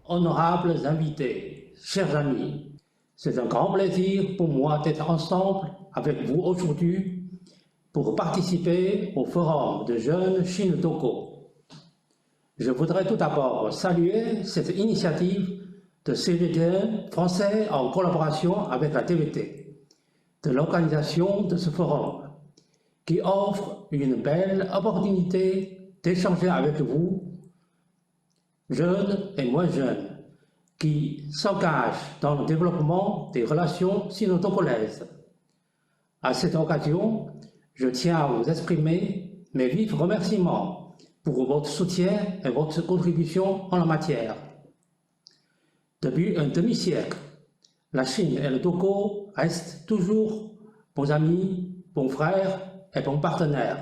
Honorables invités, chers amis, c'est un grand plaisir pour moi d'être ensemble avec vous aujourd'hui pour participer au Forum de jeunes Chine-Togo. Je voudrais tout d'abord saluer cette initiative de CGTN français en collaboration avec la TVT, de l'organisation de ce forum, qui offre une belle opportunité d'échanger avec vous, jeunes et moins jeunes, qui s'engagent dans le développement des relations sino-togolaises. À cette occasion, je tiens à vous exprimer mes vifs remerciements pour votre soutien et votre contribution en la matière. Depuis un demi-siècle, la Chine et le Togo restent toujours bons amis, bons frères et bons partenaires,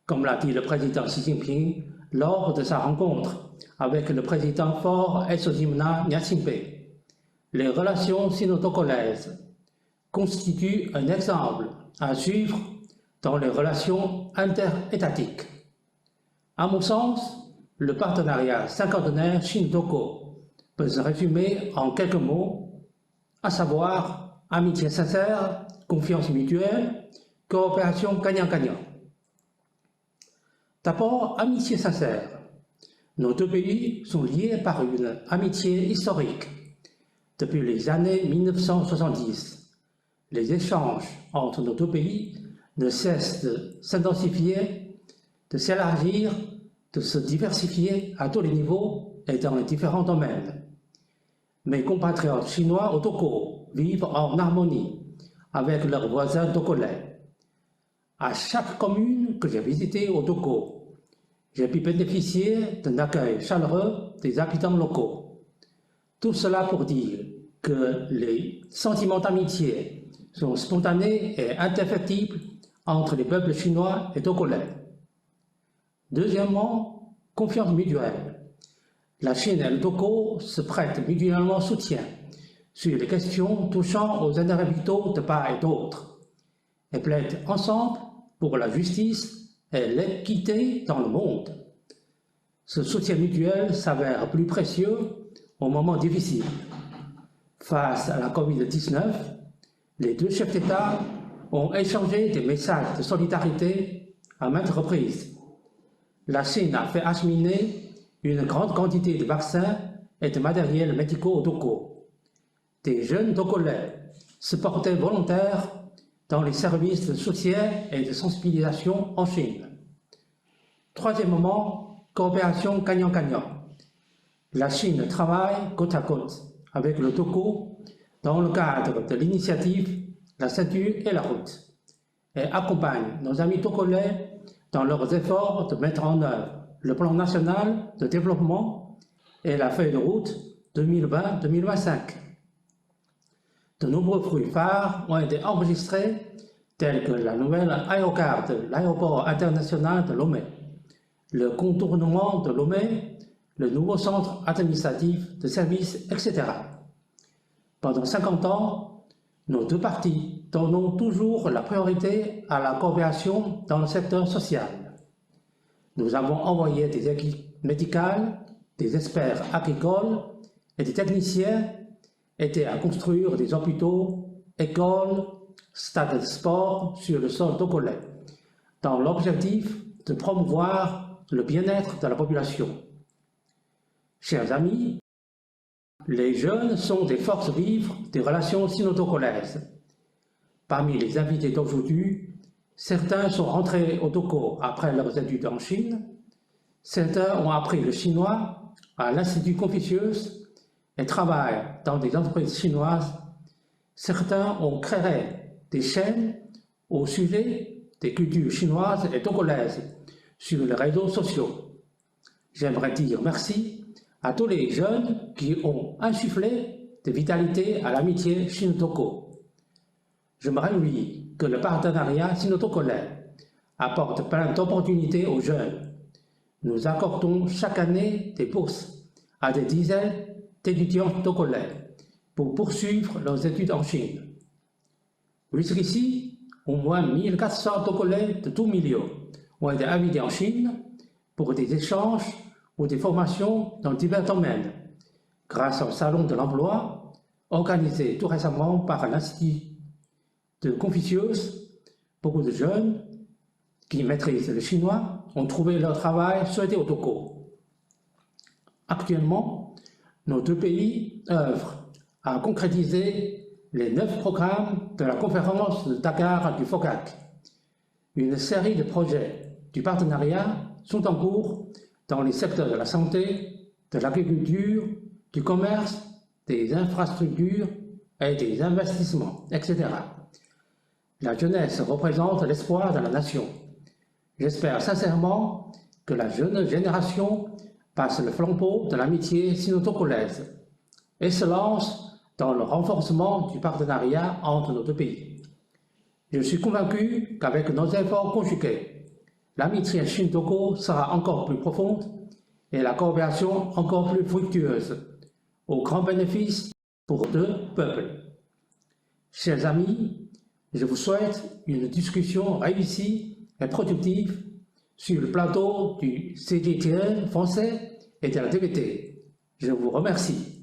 comme l'a dit le président Xi Jinping lors de sa rencontre avec le président Faure Essojimna Gnassingbé. Les relations sino-togolaises constituent un exemple à suivre dans les relations interétatiques. À mon sens, le partenariat cinquantenaire Chine-Togo peut se résumer en quelques mots, à savoir amitié sincère, confiance mutuelle, coopération gagnant-gagnant. D'abord, amitié sincère. Nos deux pays sont liés par une amitié historique. Depuis les années 1970, les échanges entre nos deux pays ne cessent de s'intensifier, de s'élargir, de se diversifier à tous les niveaux et dans les différents domaines. Mes compatriotes chinois au Togo vivent en harmonie avec leurs voisins togolais. À chaque commune que j'ai visitée au Togo, j'ai pu bénéficier d'un accueil chaleureux des habitants locaux. Tout cela pour dire que les sentiments d'amitié sont spontanés et indéfectibles entre les peuples chinois et togolais. Deuxièmement, confiance mutuelle. La Chine et le Togo se prêtent mutuellement soutien sur les questions touchant aux intérêts vitaux de part et d'autre et plaident ensemble pour la justice et l'équité dans le monde. Ce soutien mutuel s'avère plus précieux au moment difficile. Face à la Covid-19, les deux chefs d'État ont échangé des messages de solidarité à maintes reprises. La Chine a fait acheminer une grande quantité de vaccins et de matériel médicaux au Togo. Des jeunes Togolais se portaient volontaires dans les services de soutien et de sensibilisation en Chine. Troisièmement, coopération gagnant-gagnant. La Chine travaille côte à côte avec le Togo dans le cadre de l'initiative La ceinture et la route et accompagne nos amis togolais dans leurs efforts de mettre en œuvre le plan national de développement et la feuille de route 2020-2025. De nombreux fruits phares ont été enregistrés, tels que la nouvelle aérogare de l'aéroport international de Lomé, le contournement de Lomé, le nouveau centre administratif de services, etc. Pendant 50 ans, nos deux parties donnons toujours la priorité à la coopération dans le secteur social. Nous avons envoyé des équipes médicales, des experts agricoles et des techniciens aider à construire des hôpitaux, écoles, stades de sport sur le sol togolais, dans l'objectif de promouvoir le bien-être de la population. Chers amis, les jeunes sont des forces vives des relations sino-togolaises. Parmi les invités d'aujourd'hui, certains sont rentrés au Togo après leurs études en Chine, certains ont appris le chinois à l'Institut Confucius et travaillent dans des entreprises chinoises. Certains ont créé des chaînes au sujet des cultures chinoises et togolaises sur les réseaux sociaux. J'aimerais dire merci à tous les jeunes qui ont insufflé de vitalité à l'amitié Chine-Togo. Je me réjouis que le partenariat sino-togolais apporte plein d'opportunités aux jeunes. Nous accordons chaque année des bourses à des dizaines d'étudiants togolais pour poursuivre leurs études en Chine. Jusqu'ici, au moins 1400 Togolais de tous milieux ont été invités en Chine pour des échanges ou des formations dans divers domaines, grâce au Salon de l'Emploi, organisé tout récemment par l'Institut de Confucius. Beaucoup de jeunes qui maîtrisent le chinois ont trouvé leur travail souhaité au Togo. Actuellement, nos deux pays œuvrent à concrétiser les 9 programmes de la conférence de Dakar du FOCAC. Une série de projets du partenariat sont en cours dans les secteurs de la santé, de l'agriculture, du commerce, des infrastructures et des investissements, etc. La jeunesse représente l'espoir de la nation. J'espère sincèrement que la jeune génération passe le flambeau de l'amitié sino-togolaise et se lance dans le renforcement du partenariat entre nos deux pays. Je suis convaincu qu'avec nos efforts conjugués, l'amitié Chine-Togo sera encore plus profonde et la coopération encore plus fructueuse, au grand bénéfice pour deux peuples. Chers amis, je vous souhaite une discussion réussie et productive sur le plateau du CGTN français et de la TVT. Je vous remercie.